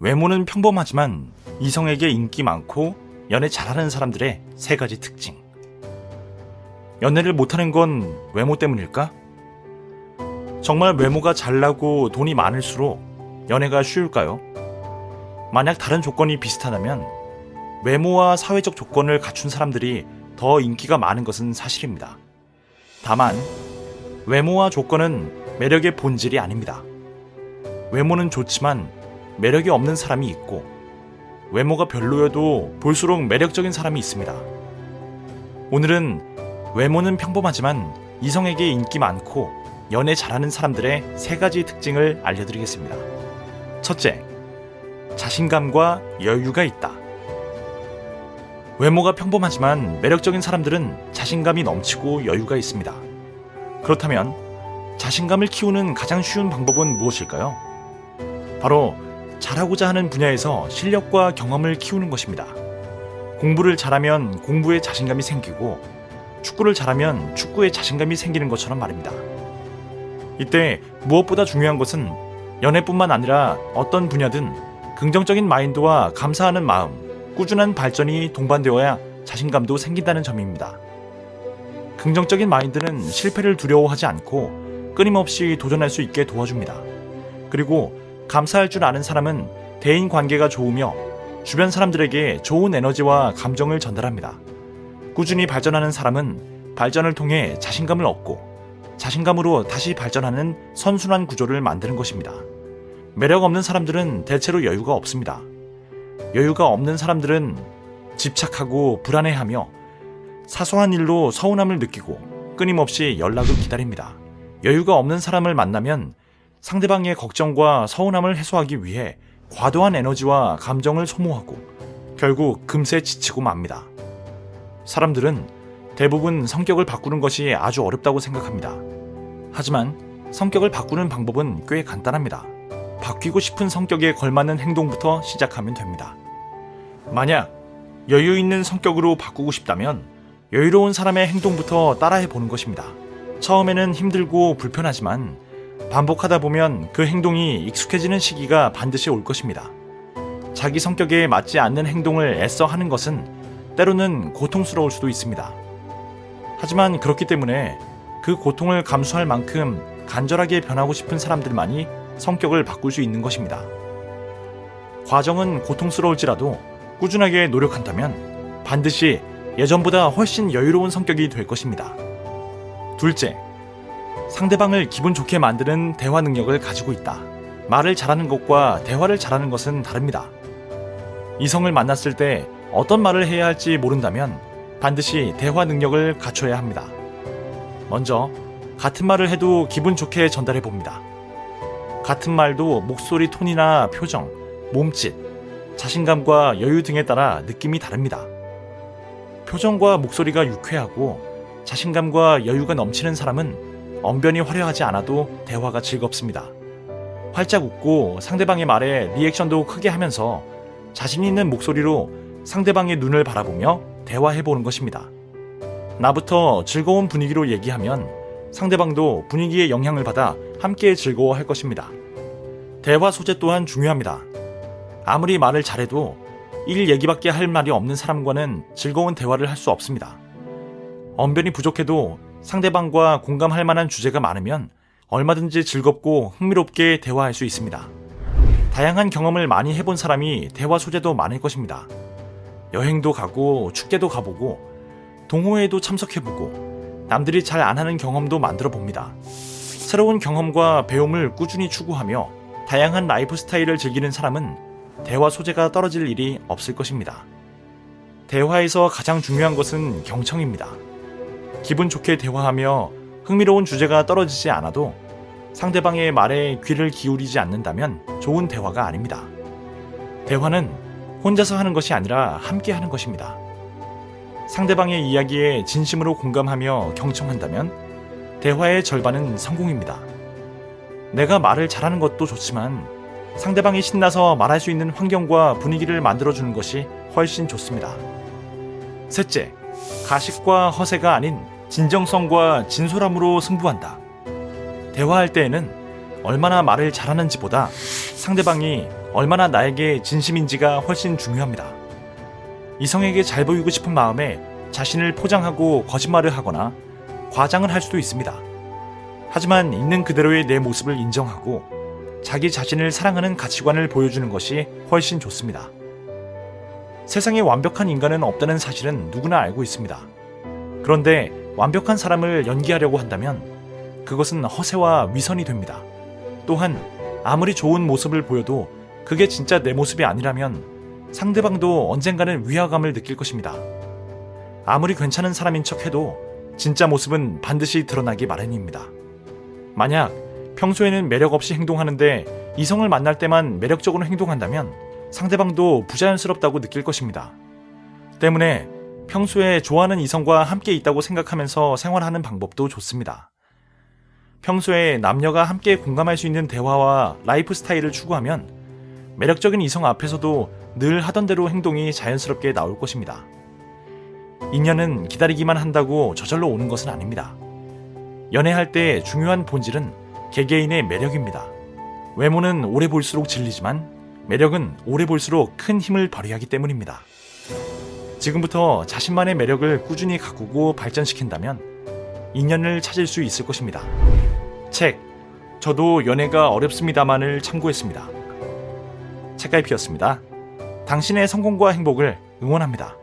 외모는 평범하지만 이성에게 인기 많고 연애 잘하는 사람들의 세 가지 특징. 연애를 못하는 건 외모 때문일까? 정말 외모가 잘나고 돈이 많을수록 연애가 쉬울까요? 만약 다른 조건이 비슷하다면 외모와 사회적 조건을 갖춘 사람들이 더 인기가 많은 것은 사실입니다. 다만 외모와 조건은 매력의 본질이 아닙니다. 외모는 좋지만 매력이 없는 사람이 있고, 외모가 별로여도 볼수록 매력적인 사람이 있습니다. 오늘은 외모는 평범하지만 이성에게 인기 많고 연애 잘하는 사람들의 세 가지 특징을 알려드리겠습니다. 첫째, 자신감과 여유가 있다. 외모가 평범하지만 매력적인 사람들은 자신감이 넘치고 여유가 있습니다. 그렇다면 자신감을 키우는 가장 쉬운 방법은 무엇일까요? 바로 잘하고자 하는 분야에서 실력과 경험을 키우는 것입니다. 공부를 잘하면 공부에 자신감이 생기고, 축구를 잘하면 축구에 자신감이 생기는 것처럼 말입니다. 이때 무엇보다 중요한 것은 연애뿐만 아니라 어떤 분야든 긍정적인 마인드와 감사하는 마음, 꾸준한 발전이 동반되어야 자신감도 생긴다는 점입니다. 긍정적인 마인드는 실패를 두려워하지 않고 끊임없이 도전할 수 있게 도와줍니다. 그리고 감사할 줄 아는 사람은 대인 관계가 좋으며 주변 사람들에게 좋은 에너지와 감정을 전달합니다. 꾸준히 발전하는 사람은 발전을 통해 자신감을 얻고 자신감으로 다시 발전하는 선순환 구조를 만드는 것입니다. 매력 없는 사람들은 대체로 여유가 없습니다. 여유가 없는 사람들은 집착하고 불안해하며 사소한 일로 서운함을 느끼고 끊임없이 연락을 기다립니다. 여유가 없는 사람을 만나면 상대방의 걱정과 서운함을 해소하기 위해 과도한 에너지와 감정을 소모하고 결국 금세 지치고 맙니다. 사람들은 대부분 성격을 바꾸는 것이 아주 어렵다고 생각합니다. 하지만 성격을 바꾸는 방법은 꽤 간단합니다. 바뀌고 싶은 성격에 걸맞는 행동부터 시작하면 됩니다. 만약 여유 있는 성격으로 바꾸고 싶다면 여유로운 사람의 행동부터 따라해 보는 것입니다. 처음에는 힘들고 불편하지만 반복하다 보면 그 행동이 익숙해지는 시기가 반드시 올 것입니다. 자기 성격에 맞지 않는 행동을 애써 하는 것은 때로는 고통스러울 수도 있습니다. 하지만 그렇기 때문에 그 고통을 감수할 만큼 간절하게 변하고 싶은 사람들만이 성격을 바꿀 수 있는 것입니다. 과정은 고통스러울지라도 꾸준하게 노력한다면 반드시 예전보다 훨씬 여유로운 성격이 될 것입니다. 둘째, 상대방을 기분 좋게 만드는 대화 능력을 가지고 있다. 말을 잘하는 것과 대화를 잘하는 것은 다릅니다. 이성을 만났을 때 어떤 말을 해야 할지 모른다면 반드시 대화 능력을 갖춰야 합니다. 먼저 같은 말을 해도 기분 좋게 전달해 봅니다. 같은 말도 목소리 톤이나 표정, 몸짓, 자신감과 여유 등에 따라 느낌이 다릅니다. 표정과 목소리가 유쾌하고 자신감과 여유가 넘치는 사람은 언변이 화려하지 않아도 대화가 즐겁습니다. 활짝 웃고 상대방의 말에 리액션도 크게 하면서 자신 있는 목소리로 상대방의 눈을 바라보며 대화해보는 것입니다. 나부터 즐거운 분위기로 얘기하면 상대방도 분위기에 영향을 받아 함께 즐거워할 것입니다. 대화 소재 또한 중요합니다. 아무리 말을 잘해도 일 얘기밖에 할 말이 없는 사람과는 즐거운 대화를 할 수 없습니다. 언변이 부족해도 상대방과 공감할 만한 주제가 많으면 얼마든지 즐겁고 흥미롭게 대화할 수 있습니다. 다양한 경험을 많이 해본 사람이 대화 소재도 많을 것입니다. 여행도 가고 축제도 가보고 동호회에도 참석해보고 남들이 잘 안 하는 경험도 만들어 봅니다. 새로운 경험과 배움을 꾸준히 추구하며 다양한 라이프 스타일을 즐기는 사람은 대화 소재가 떨어질 일이 없을 것입니다. 대화에서 가장 중요한 것은 경청입니다. 기분 좋게 대화하며 흥미로운 주제가 떨어지지 않아도 상대방의 말에 귀를 기울이지 않는다면 좋은 대화가 아닙니다. 대화는 혼자서 하는 것이 아니라 함께 하는 것입니다. 상대방의 이야기에 진심으로 공감하며 경청한다면 대화의 절반은 성공입니다. 내가 말을 잘하는 것도 좋지만 상대방이 신나서 말할 수 있는 환경과 분위기를 만들어주는 것이 훨씬 좋습니다. 셋째, 가식과 허세가 아닌 진정성과 진솔함으로 승부한다. 대화할 때에는 얼마나 말을 잘하는지보다 상대방이 얼마나 나에게 진심인지가 훨씬 중요합니다. 이성에게 잘 보이고 싶은 마음에 자신을 포장하고 거짓말을 하거나 과장을 할 수도 있습니다. 하지만 있는 그대로의 내 모습을 인정하고 자기 자신을 사랑하는 가치관을 보여주는 것이 훨씬 좋습니다. 세상에 완벽한 인간은 없다는 사실은 누구나 알고 있습니다. 그런데 완벽한 사람을 연기하려고 한다면 그것은 허세와 위선이 됩니다. 또한 아무리 좋은 모습을 보여도 그게 진짜 내 모습이 아니라면 상대방도 언젠가는 위화감을 느낄 것입니다. 아무리 괜찮은 사람인 척해도 진짜 모습은 반드시 드러나기 마련입니다. 만약 평소에는 매력 없이 행동하는데 이성을 만날 때만 매력적으로 행동한다면 상대방도 부자연스럽다고 느낄 것입니다. 때문에 평소에 좋아하는 이성과 함께 있다고 생각하면서 생활하는 방법도 좋습니다. 평소에 남녀가 함께 공감할 수 있는 대화와 라이프 스타일을 추구하면 매력적인 이성 앞에서도 늘 하던 대로 행동이 자연스럽게 나올 것입니다. 인연은 기다리기만 한다고 저절로 오는 것은 아닙니다. 연애할 때 중요한 본질은 개개인의 매력입니다. 외모는 오래 볼수록 질리지만 매력은 오래 볼수록 큰 힘을 발휘하기 때문입니다. 지금부터 자신만의 매력을 꾸준히 가꾸고 발전시킨다면 인연을 찾을 수 있을 것입니다. 책, 저도 연애가 어렵습니다만을 참고했습니다. 책갈피였습니다. 당신의 성공과 행복을 응원합니다.